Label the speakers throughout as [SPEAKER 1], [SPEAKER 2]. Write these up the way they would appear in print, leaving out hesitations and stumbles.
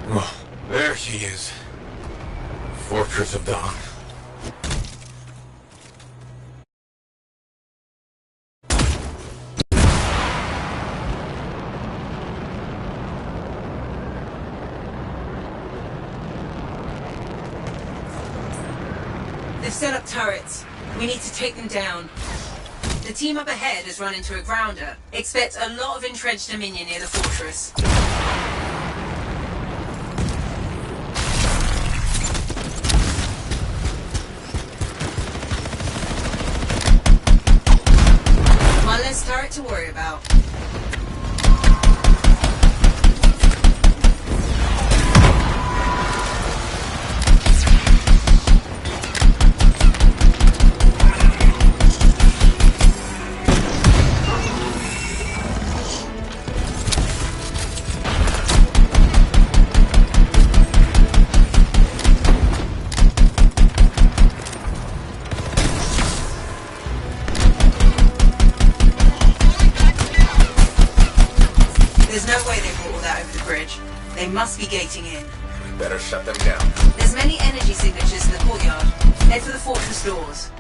[SPEAKER 1] Oh, there she is. Fortress of Dawn.
[SPEAKER 2] They've set up turrets. We need to take them down. The team up ahead has run into a grounder. Expect a lot of entrenched Dominion near the fortress. One less turret to worry about. There's no way they brought all that over the bridge. They must be gating in.
[SPEAKER 1] We better shut them down.
[SPEAKER 2] There's many energy signatures in the courtyard. Head for the fortress doors.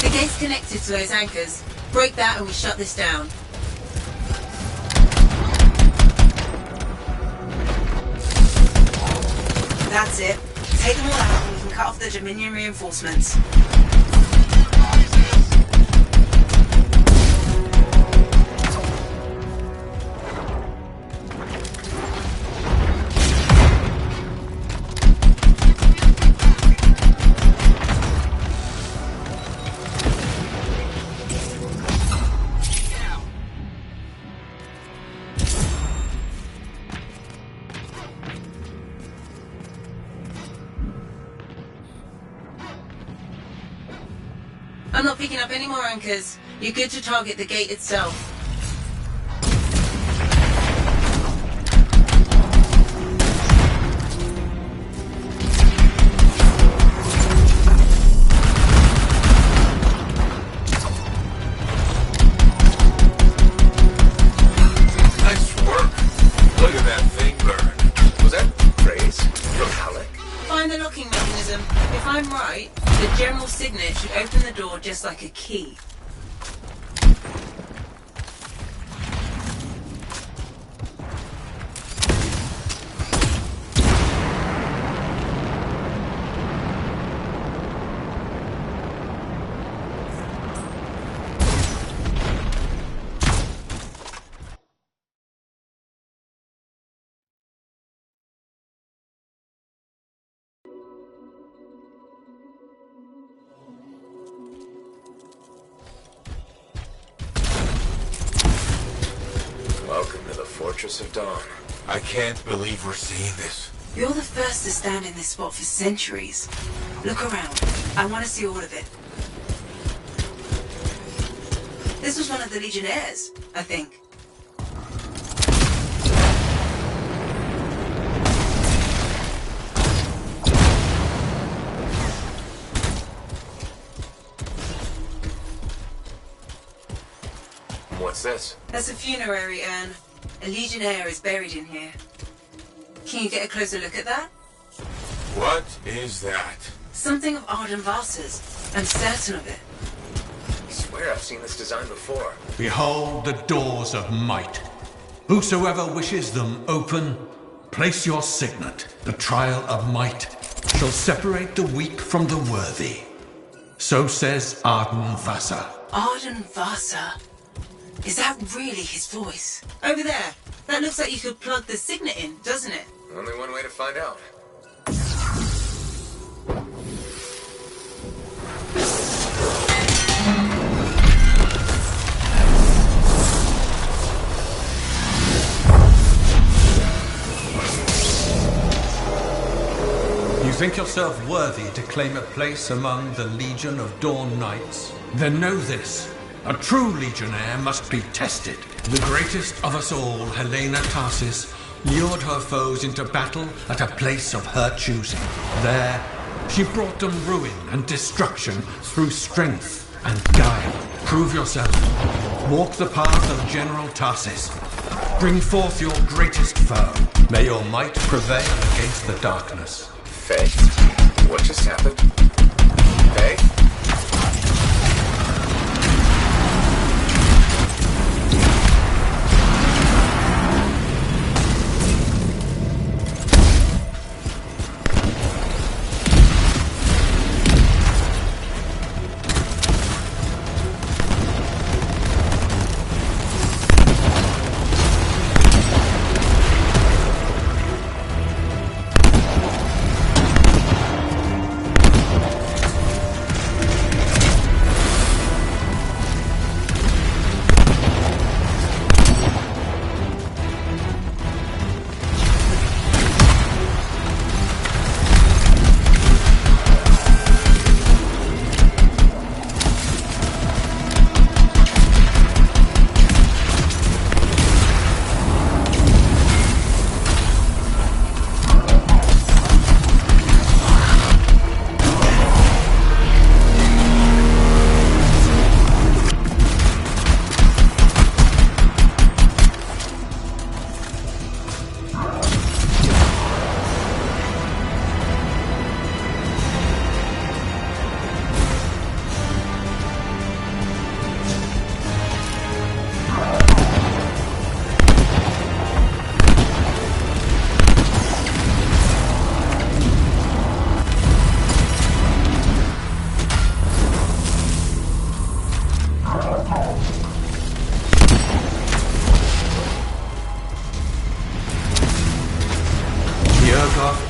[SPEAKER 2] The gate's connected to those anchors. Break that and we shut this down. That's it. Take them all out and we can cut off the Dominion reinforcements. I'm not picking up any more anchors. You're good to target the gate itself.
[SPEAKER 1] Nice work. Look at that thing burn. Was that praise from Halleck?
[SPEAKER 2] Find the locking mechanism. If I'm right, the general signet should open the door just like a key.
[SPEAKER 1] Welcome to the Fortress of Dawn. I can't believe we're seeing this.
[SPEAKER 2] You're the first to stand in this spot for centuries. Look around. I want to see all of it. This was one of the Legionnaires, I think.
[SPEAKER 1] What's this?
[SPEAKER 2] That's a funerary urn. A Legionnaire is buried in here. Can you get a closer look at that?
[SPEAKER 1] What is that?
[SPEAKER 2] Something of Arden Vasa's. I'm certain of it.
[SPEAKER 1] I swear I've seen this design before.
[SPEAKER 3] Behold the doors of might. Whosoever wishes them open, place your signet. The trial of might shall separate the weak from the worthy. So says Arden Vasa.
[SPEAKER 2] Arden Vasa. Is that really his voice? Over there. That looks like you could plug the signet in, doesn't it?
[SPEAKER 1] Only one way to find out.
[SPEAKER 3] think yourself worthy to claim a place among the Legion of Dawn Knights? Then know this. A true legionnaire must be tested. The greatest of us all, Helena Tarsis, lured her foes into battle at a place of her choosing. There, she brought them ruin and destruction through strength and guile. Prove yourself. Walk the path of General Tarsis. Bring forth your greatest foe. May your might prevail against the darkness.
[SPEAKER 1] Faye? What just happened? Faye?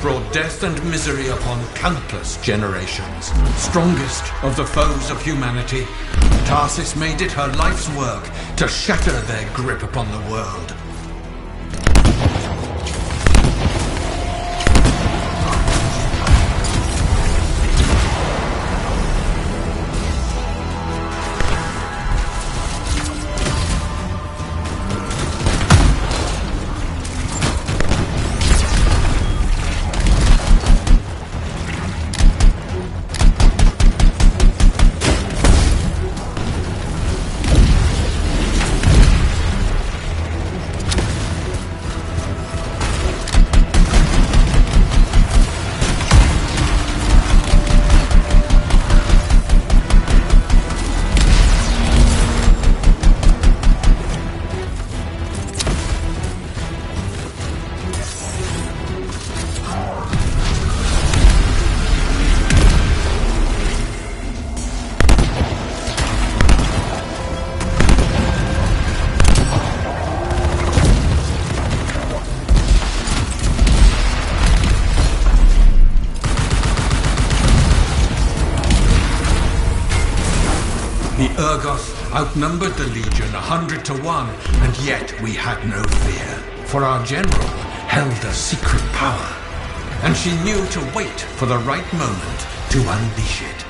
[SPEAKER 3] Brought death and misery upon countless generations. Strongest of the foes of humanity, Tarsis made it her life's work to shatter their grip upon the world. The Urgoth outnumbered the Legion 100 to 1, and yet we had no fear. For our general held a secret power, and she knew to wait for the right moment to unleash it.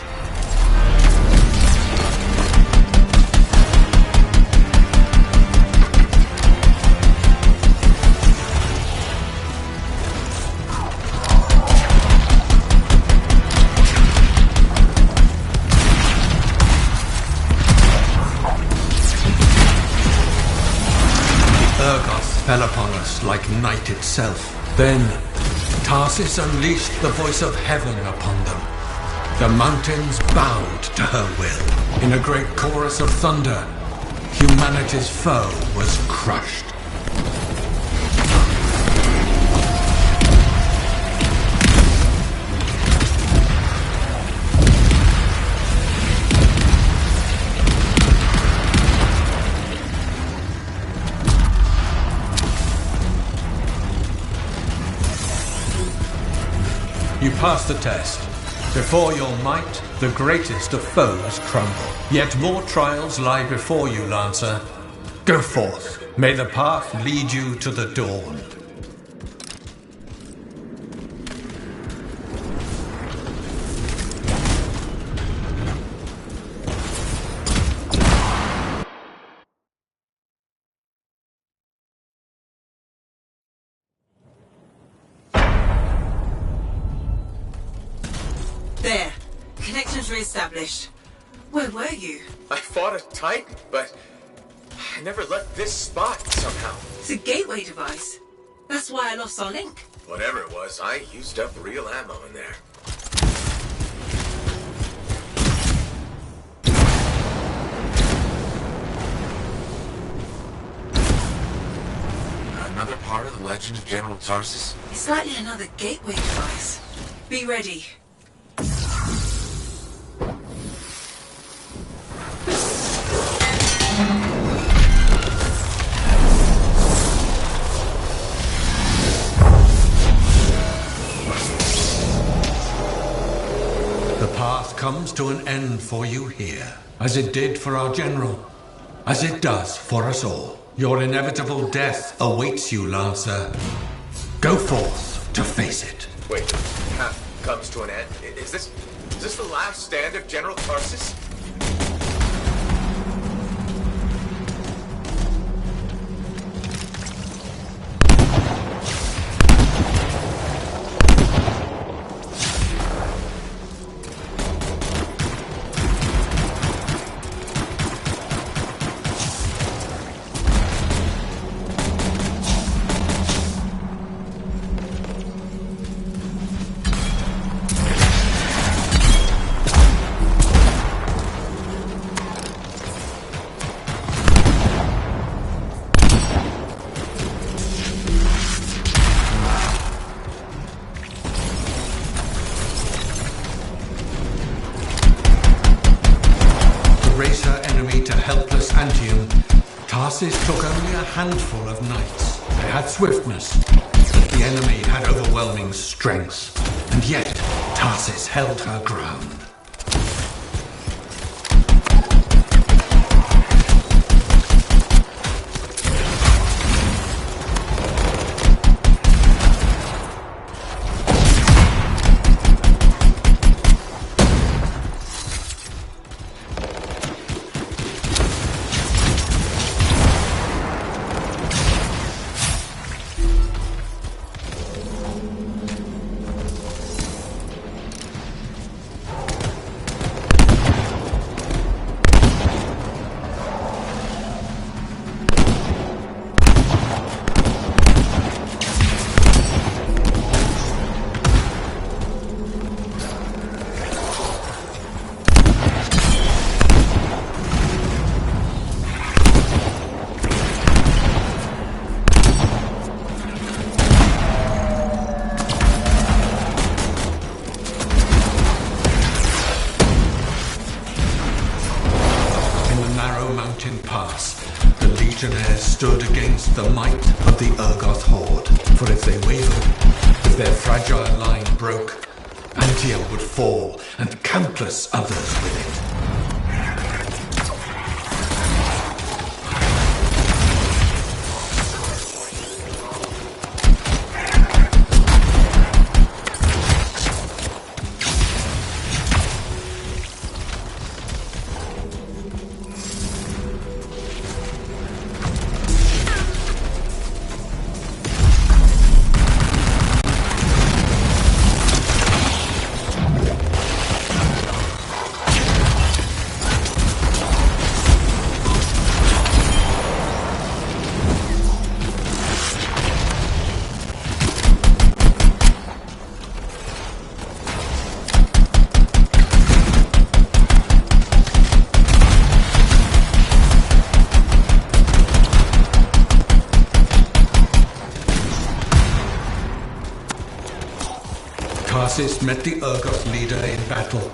[SPEAKER 3] Urgoth fell upon us like night itself. Then, Tarsis unleashed the voice of heaven upon them. The mountains bowed to her will. In a great chorus of thunder, humanity's foe was crushed. You passed the test. Before your might, the greatest of foes crumble. Yet more trials lie before you, Lancer. Go forth. May the path lead you to the dawn.
[SPEAKER 2] Signals re-established. Where were you?
[SPEAKER 1] I fought a Titan, but I never left this spot somehow.
[SPEAKER 2] It's a gateway device. That's why I lost our link.
[SPEAKER 1] Whatever it was, I used up real ammo in there. Another part of the legend of General Tarsus?
[SPEAKER 2] It's likely another gateway device. Be ready.
[SPEAKER 3] The path comes to an end for you here, as it did for our general, as it does for us all. Your inevitable death awaits you, Lancer. Go forth to face it.
[SPEAKER 1] Wait, path comes to an end? Is this the last stand of General Tarsus?
[SPEAKER 3] Anthem, Tarsus took only a handful of knights. They had swiftness, but the enemy had overwhelming strength, and yet Tarsus held her ground. The legionnaires stood against the might of the Urgoth horde. For if they wavered, if their fragile line broke, Anthem would fall, and countless others with it. Tarsus met the Urgoth leader in battle,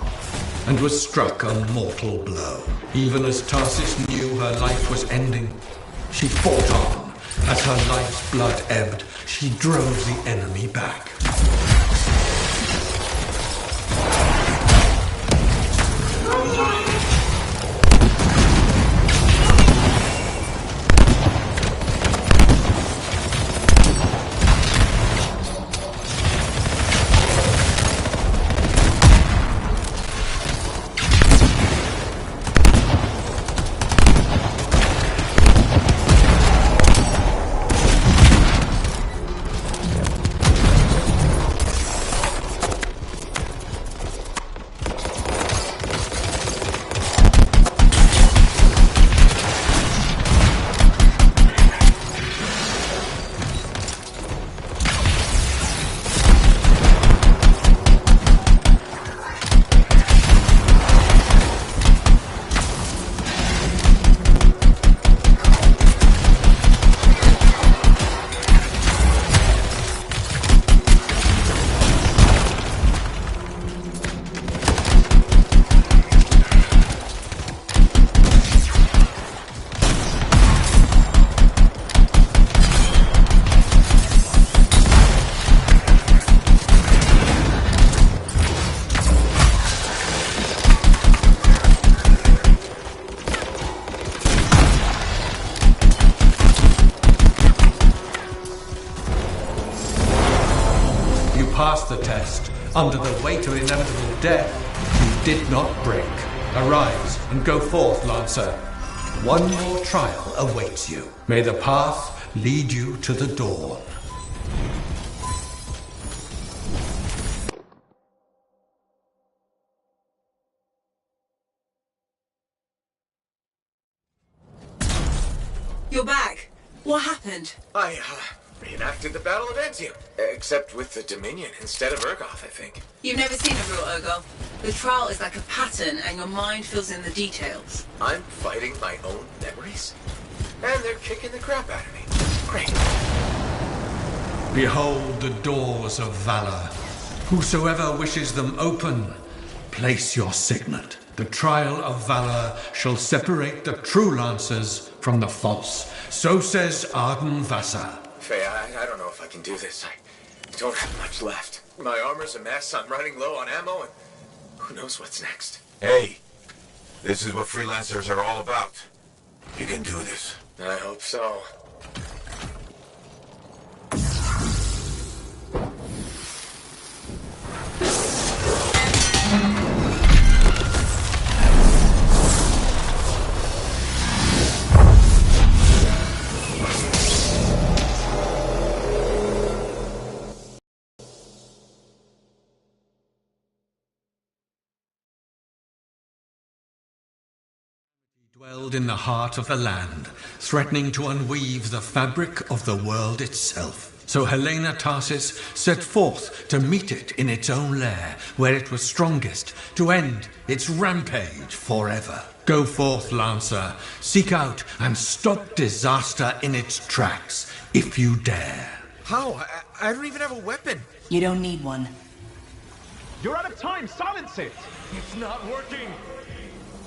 [SPEAKER 3] and was struck a mortal blow. Even as Tarsus knew her life was ending, she fought on. As her life's blood ebbed, she drove the enemy back. passed the test. Under the weight of inevitable death, you did not break. Arise and go forth, Lancer. One more trial awaits you. May the path lead you to the dawn.
[SPEAKER 2] You're back. What happened?
[SPEAKER 1] I, reenacted the Battle of Anthem. Except with the Dominion instead of Urgoth, I think.
[SPEAKER 2] You've never seen a real Urgoth. The trial is like a pattern and your mind fills in the details.
[SPEAKER 1] I'm fighting my own memories? And they're kicking the crap out of me. Great.
[SPEAKER 3] Behold the doors of valor. Whosoever wishes them open, place your signet. The trial of valor shall separate the true lancers from the false. So says Arden Vassar.
[SPEAKER 1] Faye, I don't know if I can do this. I don't have much left. My armor's a mess, I'm running low on ammo, and who knows what's next.
[SPEAKER 4] Hey, this is what freelancers are all about. You can do this.
[SPEAKER 1] I hope so.
[SPEAKER 3] Dwelled in the heart of the land, threatening to unweave the fabric of the world itself. So Helena Tarsis set forth to meet it in its own lair, where it was strongest, to end its rampage forever. Go forth, Lancer, seek out and stop disaster in its tracks, if you dare.
[SPEAKER 1] How? I don't even have a weapon.
[SPEAKER 2] You don't need one.
[SPEAKER 5] You're out of time! Silence it! It's not working!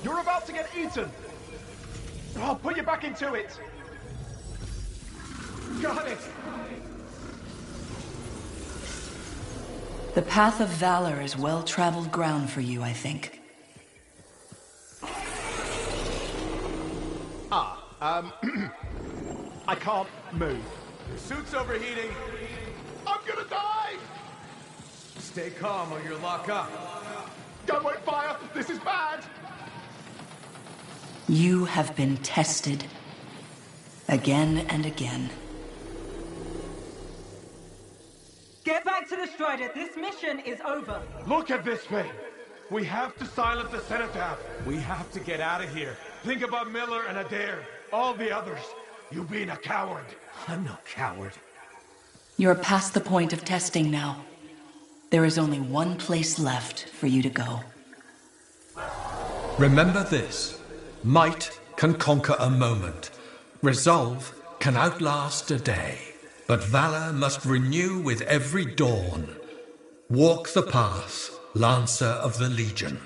[SPEAKER 5] You're about to get eaten! I'll put you back into it! Got it!
[SPEAKER 6] The path of valor is well-traveled ground for you, I think.
[SPEAKER 5] I can't move. Your suit's overheating. I'm gonna die! Stay calm or you'll lock up. Gun won't fire! This is bad!
[SPEAKER 6] You have been tested. Again and again.
[SPEAKER 7] Get back to the Strider. This mission is over.
[SPEAKER 5] Look at this thing! We have to silence the Cenotaph. We have to get out of here. Think about Miller and Adair. All the others. You being a coward.
[SPEAKER 1] I'm no coward.
[SPEAKER 6] You're past the point of testing now. There is only one place left for you to go.
[SPEAKER 3] Remember this. Might can conquer a moment. Resolve can outlast a day. But valor must renew with every dawn. Walk the path, Lancer of the Legion.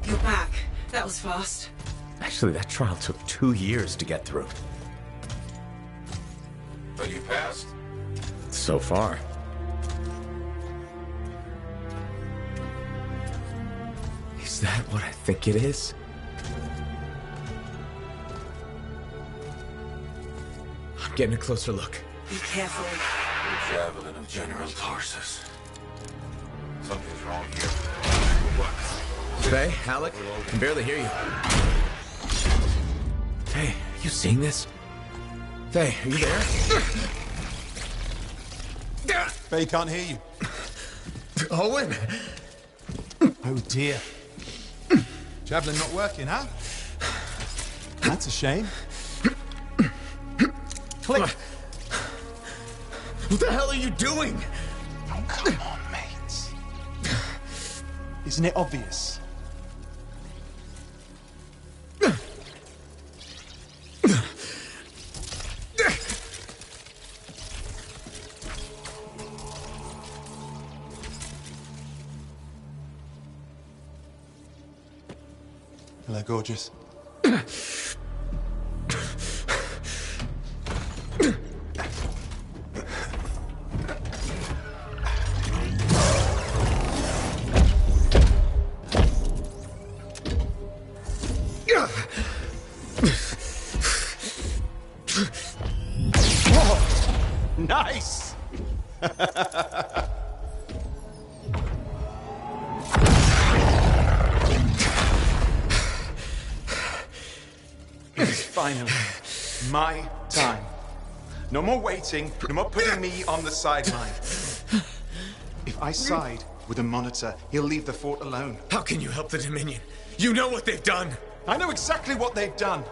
[SPEAKER 2] You're back. That was fast.
[SPEAKER 8] Actually, that trial took 2 years to get through.
[SPEAKER 4] But you passed.
[SPEAKER 8] So far. Is that what I think it is? I'm getting a closer look.
[SPEAKER 2] Be careful.
[SPEAKER 4] The javelin of General Tarsus. Something's wrong here. What?
[SPEAKER 8] Faye, Alec, can barely hear you. Faye, you seeing this? Faye, are you there?
[SPEAKER 5] Faye can't hear you.
[SPEAKER 8] Owen!
[SPEAKER 5] Oh dear. Javelin not working, huh? That's a shame. Click.
[SPEAKER 8] What the hell are you doing?
[SPEAKER 4] Oh, come on, mates.
[SPEAKER 5] Isn't it obvious? Hello, gorgeous. Nice! It's finally my time. No more waiting, no more putting me on the sideline. If I side with a monitor, he'll leave the fort alone.
[SPEAKER 8] How can you help the Dominion? You know what they've done!
[SPEAKER 5] I know exactly what they've done.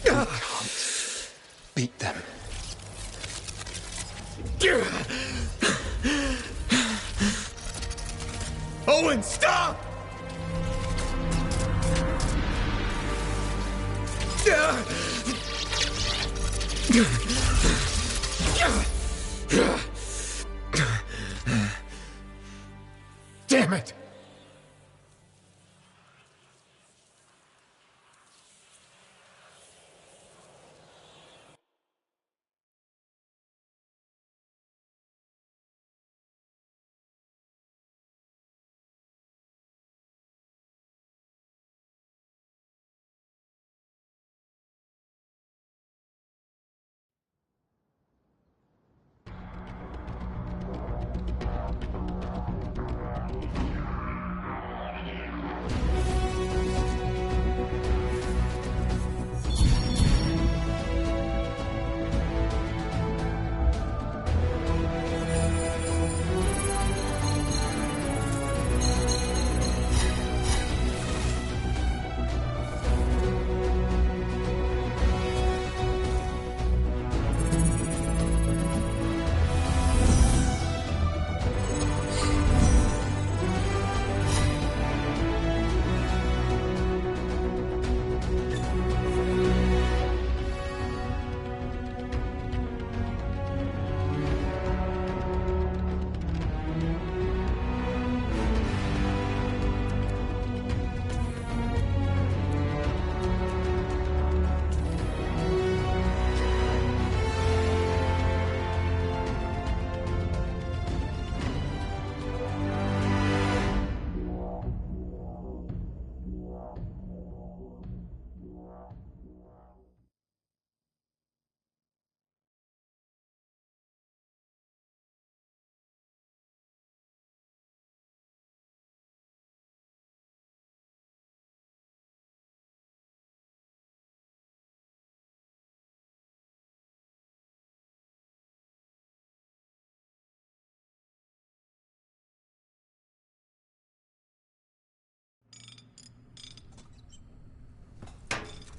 [SPEAKER 5] You can't beat them.
[SPEAKER 8] Owen, stop! Damn it!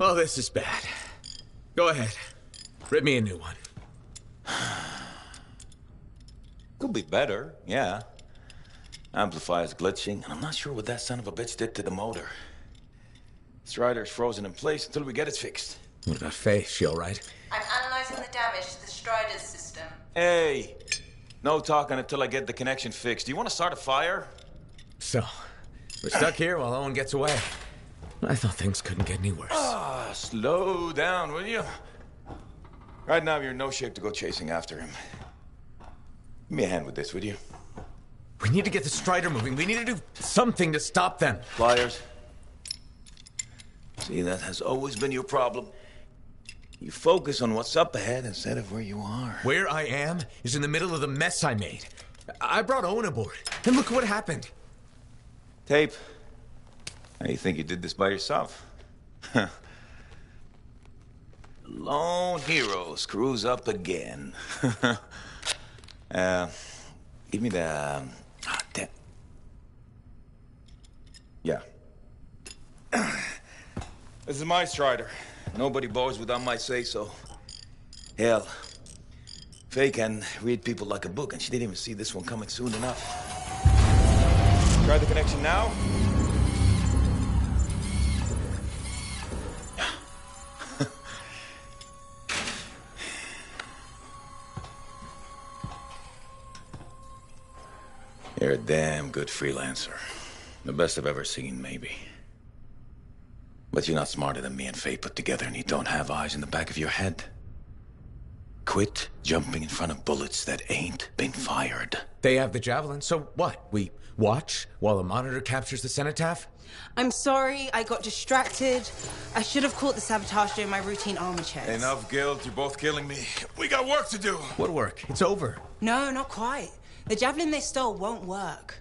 [SPEAKER 8] Oh, this is bad. Go ahead. Rip me a new one.
[SPEAKER 4] Could be better, yeah. Amplifier's glitching, and I'm not sure what that son of a bitch did to the motor. Strider's frozen in place until we get it fixed.
[SPEAKER 8] What about Faye? She all right?
[SPEAKER 2] I'm analyzing the damage to the Strider's system.
[SPEAKER 4] Hey, no talking until I get the connection fixed. Do you want to start a fire?
[SPEAKER 8] So, we're stuck here while Owen gets away. I thought things couldn't get any worse.
[SPEAKER 4] Slow down, will you? Right now, you're in no shape to go chasing after him. Give me a hand with this, would you?
[SPEAKER 8] We need to get the Strider moving. We need to do something to stop them.
[SPEAKER 4] Flyers. See, that has always been your problem. You focus on what's up ahead instead of where you are.
[SPEAKER 8] Where I am is in the middle of the mess I made. I brought Owen aboard, and look what happened.
[SPEAKER 4] Tape. How do you think you did this by yourself? Lone hero screws up again. Give me the... Yeah. This is my Strider. Nobody boards without my say-so. Hell, Faye can read people like a book, and she didn't even see this one coming soon enough. Try the connection now. You're a damn good freelancer. The best I've ever seen, maybe. But you're not smarter than me and Faye put together, and you don't have eyes in the back of your head. Quit jumping in front of bullets that ain't been fired.
[SPEAKER 8] They have the javelin, so what? We watch while the monitor captures the cenotaph?
[SPEAKER 9] I'm sorry, I got distracted. I should have caught the sabotage during my routine armor checks.
[SPEAKER 4] Enough guilt, you're both killing me. We got work to do.
[SPEAKER 8] What work? It's over.
[SPEAKER 9] No, not quite. The javelin they stole won't work.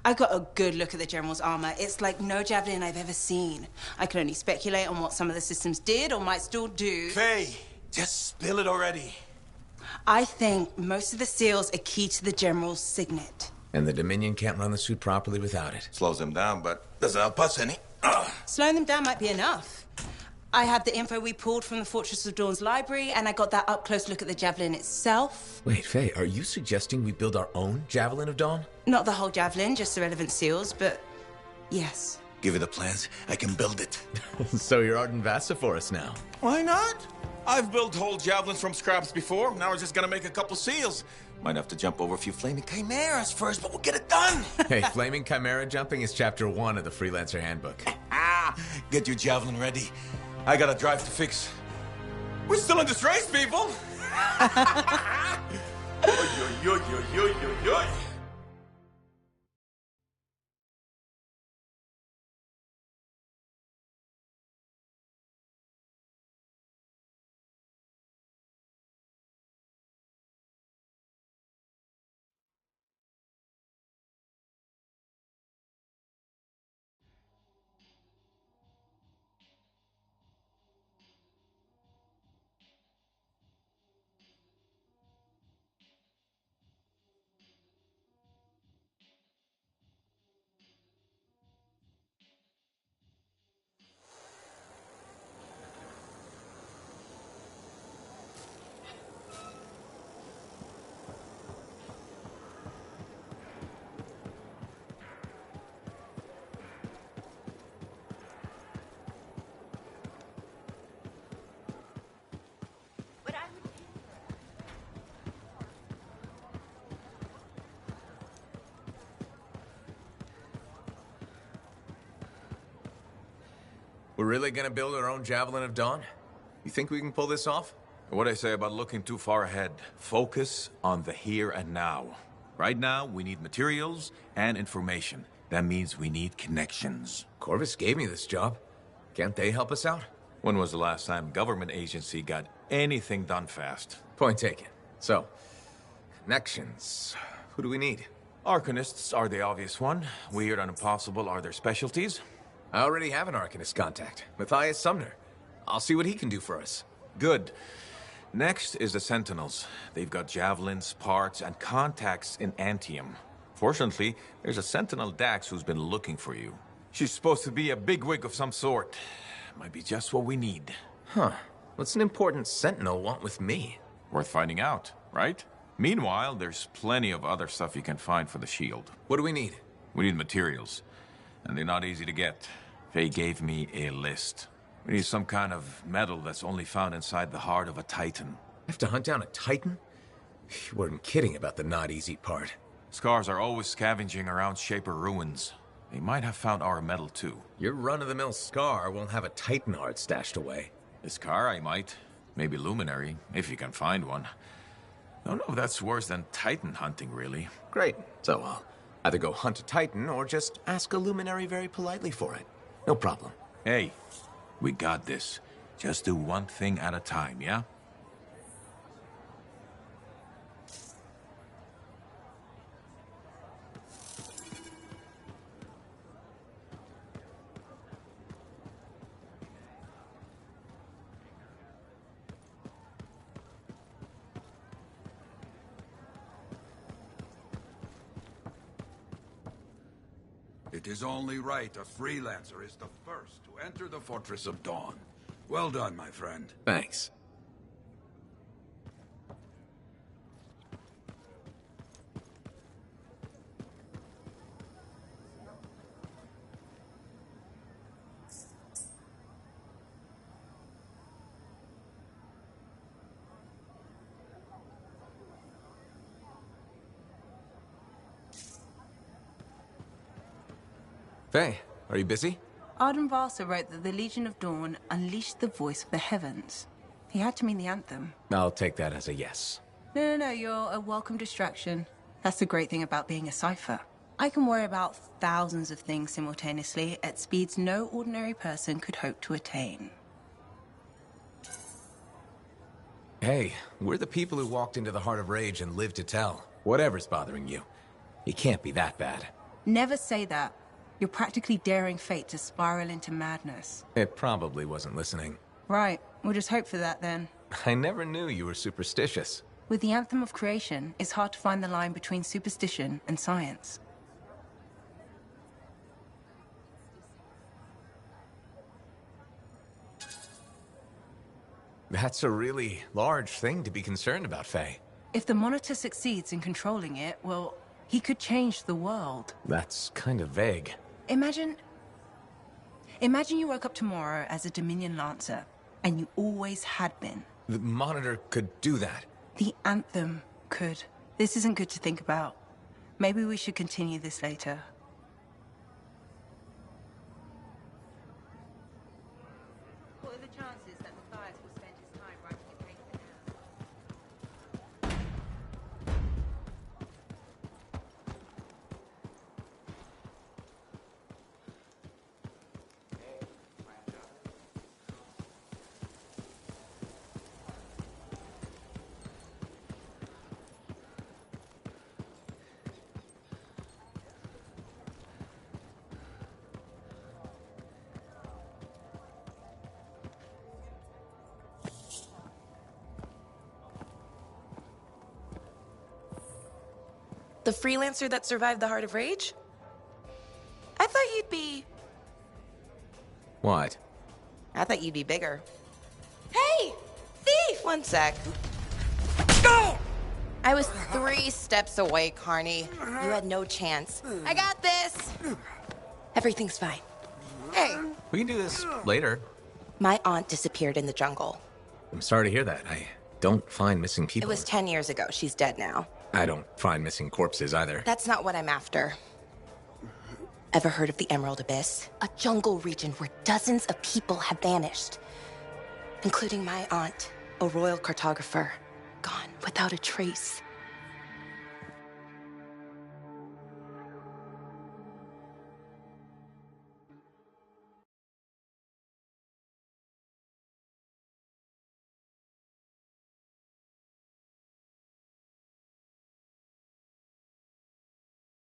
[SPEAKER 9] I got a good look at the General's armor. It's like no javelin I've ever seen. I can only speculate on what some of the systems did or might still do.
[SPEAKER 4] Faye, just spill it already.
[SPEAKER 9] I think most of the seals are key to the General's signet.
[SPEAKER 8] And the Dominion can't run the suit properly without it.
[SPEAKER 4] Slows them down, but doesn't help us any.
[SPEAKER 9] Slowing them down might be enough. I have the info we pulled from the Fortress of Dawn's library, and I got that up-close look at the javelin itself.
[SPEAKER 8] Wait, Faye, are you suggesting we build our own Javelin of Dawn?
[SPEAKER 9] Not the whole javelin, just the relevant seals, but yes.
[SPEAKER 4] Give me the plans, I can build it.
[SPEAKER 8] So you're Arden Vassa for us now.
[SPEAKER 4] Why not? I've built whole javelins from scraps before. Now we're just gonna make a couple seals. Might have to jump over a few flaming chimeras first, but we'll get it done.
[SPEAKER 8] Hey, flaming chimera jumping is chapter 1 of the Freelancer Handbook.
[SPEAKER 4] Get your javelin ready. I got a drive to fix. We're still in this race, people! Oy, oy, oy, oy, oy, oy, oy.
[SPEAKER 8] We're really gonna build our own Javelin of Dawn? You think we can pull this off?
[SPEAKER 4] What I say about looking too far ahead. Focus on the here and now. Right now, we need materials and information. That means we need connections.
[SPEAKER 8] Corvus gave me this job. Can't they help us out?
[SPEAKER 4] When was the last time a government agency got anything done fast?
[SPEAKER 8] Point taken. So, connections. Who do we need?
[SPEAKER 4] Arcanists are the obvious one. Weird and impossible are their specialties.
[SPEAKER 8] I already have an Arcanist contact, Matthias Sumner. I'll see what he can do for us.
[SPEAKER 4] Good. Next is the Sentinels. They've got javelins, parts, and contacts in Anthem. Fortunately, there's a Sentinel Dax who's been looking for you. She's supposed to be a bigwig of some sort. Might be just what we need.
[SPEAKER 8] Huh. What's an important Sentinel want with me?
[SPEAKER 4] Worth finding out, right? Meanwhile, there's plenty of other stuff you can find for the shield.
[SPEAKER 8] What do we need?
[SPEAKER 4] We need materials, and they're not easy to get. Faye gave me a list. We need some kind of metal that's only found inside the heart of a Titan.
[SPEAKER 8] I have to hunt down a Titan? You weren't kidding about the not easy part.
[SPEAKER 4] Scars are always scavenging around Shaper ruins. They might have found our metal too.
[SPEAKER 8] Your run-of-the-mill Scar won't have a Titan heart stashed away.
[SPEAKER 4] The Scar I might. Maybe Luminary, if you can find one. Don't know if that's worse than Titan hunting, really.
[SPEAKER 8] Great. So I'll either go hunt a Titan or just ask a Luminary very politely for it. No problem.
[SPEAKER 4] Hey, we got this. Just do one thing at a time, yeah?
[SPEAKER 10] It is only right a freelancer is the first to enter the Fortress of Dawn. Well done, my friend.
[SPEAKER 8] Thanks. Faye, are you busy?
[SPEAKER 9] Arden Varsa wrote that the Legion of Dawn unleashed the voice of the heavens. He had to mean the anthem.
[SPEAKER 8] I'll take that as a yes.
[SPEAKER 9] No, you're a welcome distraction. That's the great thing about being a cipher. I can worry about thousands of things simultaneously at speeds no ordinary person could hope to attain.
[SPEAKER 8] Hey, we're the people who walked into the Heart of Rage and lived to tell. Whatever's bothering you. It can't be that bad.
[SPEAKER 9] Never say that. You're practically daring fate to spiral into madness.
[SPEAKER 8] It probably wasn't listening.
[SPEAKER 9] Right. We'll just hope for that then.
[SPEAKER 8] I never knew you were superstitious.
[SPEAKER 9] With the Anthem of Creation, it's hard to find the line between superstition and science.
[SPEAKER 8] That's a really large thing to be concerned about, Faye.
[SPEAKER 9] If the Monitor succeeds in controlling it, well, he could change the world.
[SPEAKER 8] That's kind of vague.
[SPEAKER 9] Imagine you woke up tomorrow as a Dominion Lancer, and you always had been.
[SPEAKER 8] The Monitor could do that.
[SPEAKER 9] The Anthem could. This isn't good to think about. Maybe we should continue this later. What are the chances that Matthias will spend his time writing a paper now?
[SPEAKER 11] The freelancer that survived the Heart of Rage? I thought you'd be...
[SPEAKER 8] What?
[SPEAKER 11] I thought you'd be bigger. Hey! Thief! One sec. Go! I was 3 steps away, Carney. You had no chance. I got this! Everything's fine. Hey!
[SPEAKER 8] We can do this later.
[SPEAKER 11] My aunt disappeared in the jungle.
[SPEAKER 8] I'm sorry to hear that. I don't find missing people.
[SPEAKER 11] It was 10 years ago. She's dead now.
[SPEAKER 8] I don't find missing corpses either.
[SPEAKER 11] That's not what I'm after. Ever heard of the Emerald Abyss? A jungle region where dozens of people have vanished. Including my aunt, a royal cartographer. Gone without a trace.